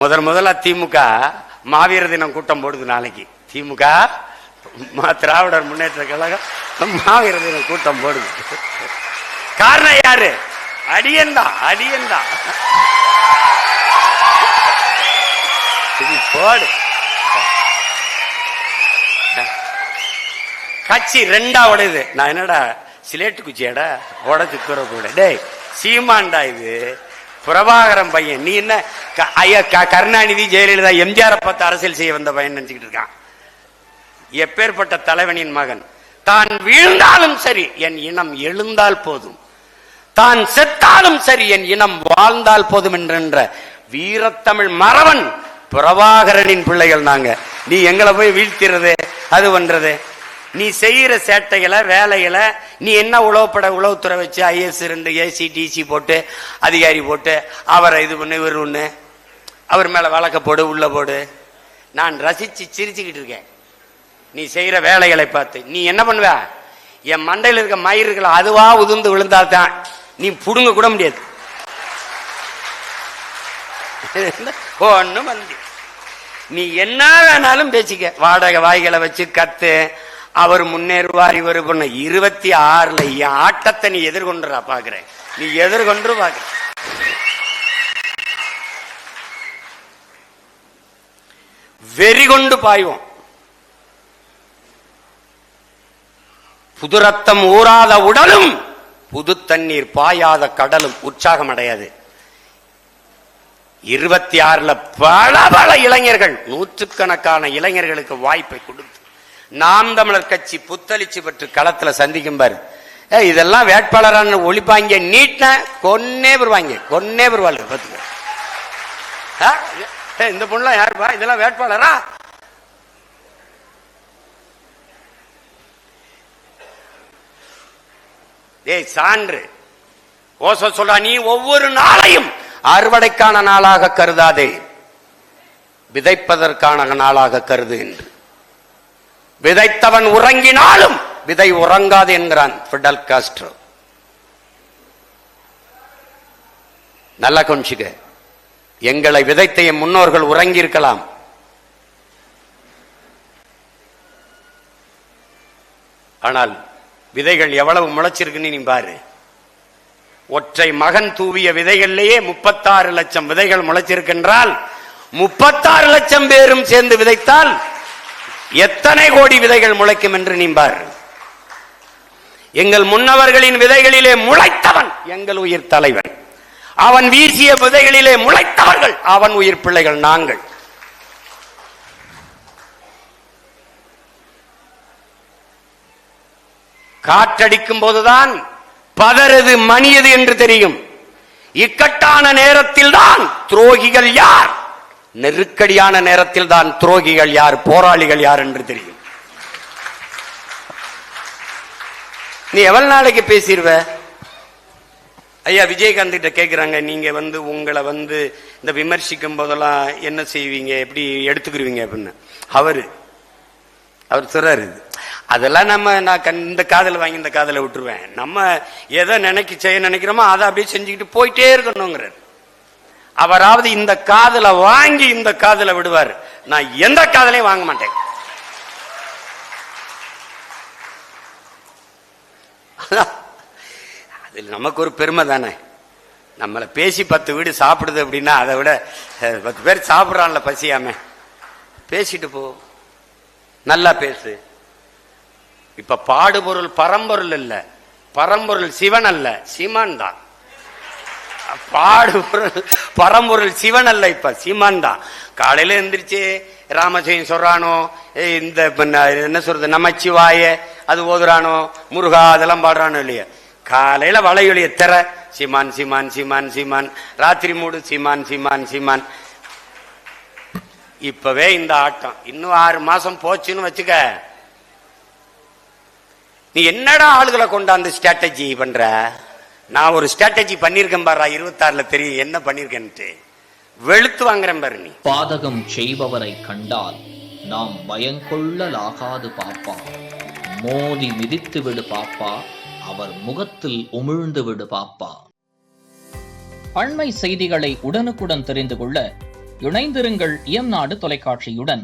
முதல்ல திமுக மாவீர தினம் கூட்டம் போடுது நாளைக்கு. திமுக திராவிடர் முன்னேற்ற கழகம் மாவீர தினம் கூட்டம் போடுது. காரணம் யாரு? அடியன்தான். போடு. கட்சி ரெண்டா உடையுது. நான் என்னடா சிலேட்டு குச்சியாடா உடச்சு தூர கூட. டேய் சீமான்டா, இது பிரபாகரன் பையன். நீ என்ன ஐயா கருணாநிதி ஜெயலலிதா எம்ஜிஆர் பார்த்து அரசியல் செய்ய வந்த பையன் நினைச்சுக்கிட்டு இருக்கான். எப்பேற்பட்ட தலைவனின் மகன். தான் வீழ்ந்தாலும் சரி என் இனம் எழுந்தால் போதும், தான் செத்தாலும் சரி என் இனம் வாழ்ந்தால் போதும் என்ற வீரத்தமிழ் மறவன் பிரபாகரனின் பிள்ளைகள் நாங்க. நீ எங்களை போய் வீழ்த்திறது அது பண்றது. நீ செய்யற சேட்டைகளை வேலைகளை நீ என்ன உளவுத்துறை வச்சு ஐஎஸ் 2 ஏசி டிசி போட்டு அதிகாரி போட்டு அவரை இது பண்ணு இவர் ஒண்ணு அவர் மேல வழக்க போடு உள்ள போடு. நான் ரசிச்சு சிரிச்சுக்கிட்டு இருக்கேன் நீ செய்யற வேலைகளை பார்த்து. நீ என்ன பண்ணுவ? என் மண்டையில் இருக்க மயிர்கள் அதுவா உதிர்ந்து விழுந்தால்தான் நீ புடுங்க கூட முடியாது. ஒண்ணும் வந்து நீ என்ன வேணாலும் பேசிக்க. வாடகை வாய்களை வச்சு கத்து. அவர் முன்னேறுவார் இவர் பண்ண 26ல என் ஆட்டத்தை நீ எதிர்கொண்டுறா பாக்குறேன். நீ எதிர்கொண்டு பாக்குற. வெறி கொண்டு பாய்வோம். புது ரத்தம் ஊறாத உடலும் புது தண்ணீர் பாயாத கடலும் உற்சாகம் அடையாது. 26ல பல இளைஞர்கள், நூற்றுக்கணக்கான இளைஞர்களுக்கு வாய்ப்பை கொடுத்து நாம் தமிழர் கட்சி புத்தளிச்சு பெற்று களத்துல சந்திக்கும் பாரு. இதெல்லாம் வேட்பாளரான ஒளிப்பாங்க நீட்ட கொன்னே வருவாங்க. இந்த பொண்ணு யாருப்பா? இதெல்லாம் வேட்பாளரா? ஏய் சான்று ஓசோ சொல்றா, நீ ஒவ்வொரு நாளையும் அறுவடைக்கான நாளாக கருதாதே, விதைப்பதற்கான நாளாக கருது என்று. விதைத்தவன் உறங்கினாலும் விதை உறங்காது என்கிறான் பிடல் காஸ்ட்ரோ. நல்லா கொஞ்சிக்க. எங்களை விதைத்த என் முன்னோர்கள் உறங்கி இருக்கலாம். ஆனால் விதைகள் எவ்வளவு முளைச்சிருக்குன்னு நீ பாரு. ஒற்றை மகன் தூவிய விதைகளிலேயே 36 லட்சம் விதைகள் முளைச்சிருக்கின்றால் 36 லட்சம் பேரும் சேர்ந்து விதைத்தால் எத்தனை கோடி விதைகள் முளைக்கும் என்று நீ பார். எங்கள் முன்னவர்களின் விதைகளிலே முளைத்தவன் எங்கள் உயிர் தலைவன். அவன் வீசிய விதைகளிலே முளைத்தவர்கள் அவன் உயிர் பிள்ளைகள் நாங்கள். காற்றடிக்கும் போதுதான் பதறது மணியது என்று தெரியும். இக்கட்டான நேரத்தில் தான் துரோகிகள் யார், நெருக்கடியான நேரத்தில் தான் துரோகிகள் யார், போராளிகள் யார் என்று தெரியும். நீ எவ்வளவு நாளைக்கு பேசிடுவ? ஐயா விஜயகாந்த் கிட்ட கேட்கிறாங்க, நீங்க உங்களை இந்த விமர்சிக்கும் போதெல்லாம் என்ன செய்வீங்க, எப்படி எடுத்துக்கிருவீங்க அப்படின்னு. அவர் சொல்றாரு, அதெல்லாம் நான் இந்த காதல வாங்கி இந்த காதல விட்டுருவேன். நம்ம எதை செய்ய நினைக்கிறோமோ அதை அப்படியே செஞ்சுக்கிட்டு போயிட்டே இருக்கணுங்கிறார். அவராவது இந்த காதல வாங்கி இந்த காதல விடுவார். நான் எந்த காதலையும் வாங்க மாட்டேன். அதில் நமக்கு ஒரு பெருமை தானே. நம்மளை பேசி 10 வீடு சாப்பிடுது அப்படின்னா அதை விட 10 பேர் சாப்பிட்றான்ல பசியாம, பேசிட்டு போ, நல்லா பேசு. இப்ப பாடுபொருள் பரம்பொருள் இல்ல, பரம்பொருள் சிவன் அல்ல, சீமான் தான். பாடுபொருள் பரம்பொருள் சிவன் அல்ல, இப்ப சீமான் தான். காலையில எந்திரிச்சு ராமஜெயம் சொல்றானோ, இந்த என்ன சொல்றது நமச்சிவாய அது ஓதுறானோ, முருகா அதெல்லாம் பாடுறானோ இல்லையா. காலையில வளையொலிய திற சீமான் சீமான் சீமான் சீமான், ராத்திரி மூடு சீமான் சீமான் சீமான். இப்பவே இந்த ஆட்டம் இன்னும் 6 மாசம் போச்சுன்னு வச்சுக்க. நீ என்னடா ஆளுகளை கொண்டாந்து ஸ்ட்ராட்டஜி பண்ற? நான் ஒரு ஸ்ட்ராட்டஜி பண்ணிருக்கேன் பாரு, 26ல தெரியும் என்ன பண்ணிருக்கேன்ட்டு. வெளுத்து வாங்குறேன் பாரு. நீ பாதகம் செய்பவரை கண்டால் நாம் பயங்கொள்ளலாகாது பாப்பா, மோதி மிதித்து விடு பாப்பா, அவர் முகத்தில் உமிழ்ந்து விடு பாப்பா. அண்மை செய்திகளை உடனுக்குடன் தெரிந்து கொள்ள இணைந்திருங்கள் இயம்நாடு தொலைக்காட்சியுடன்.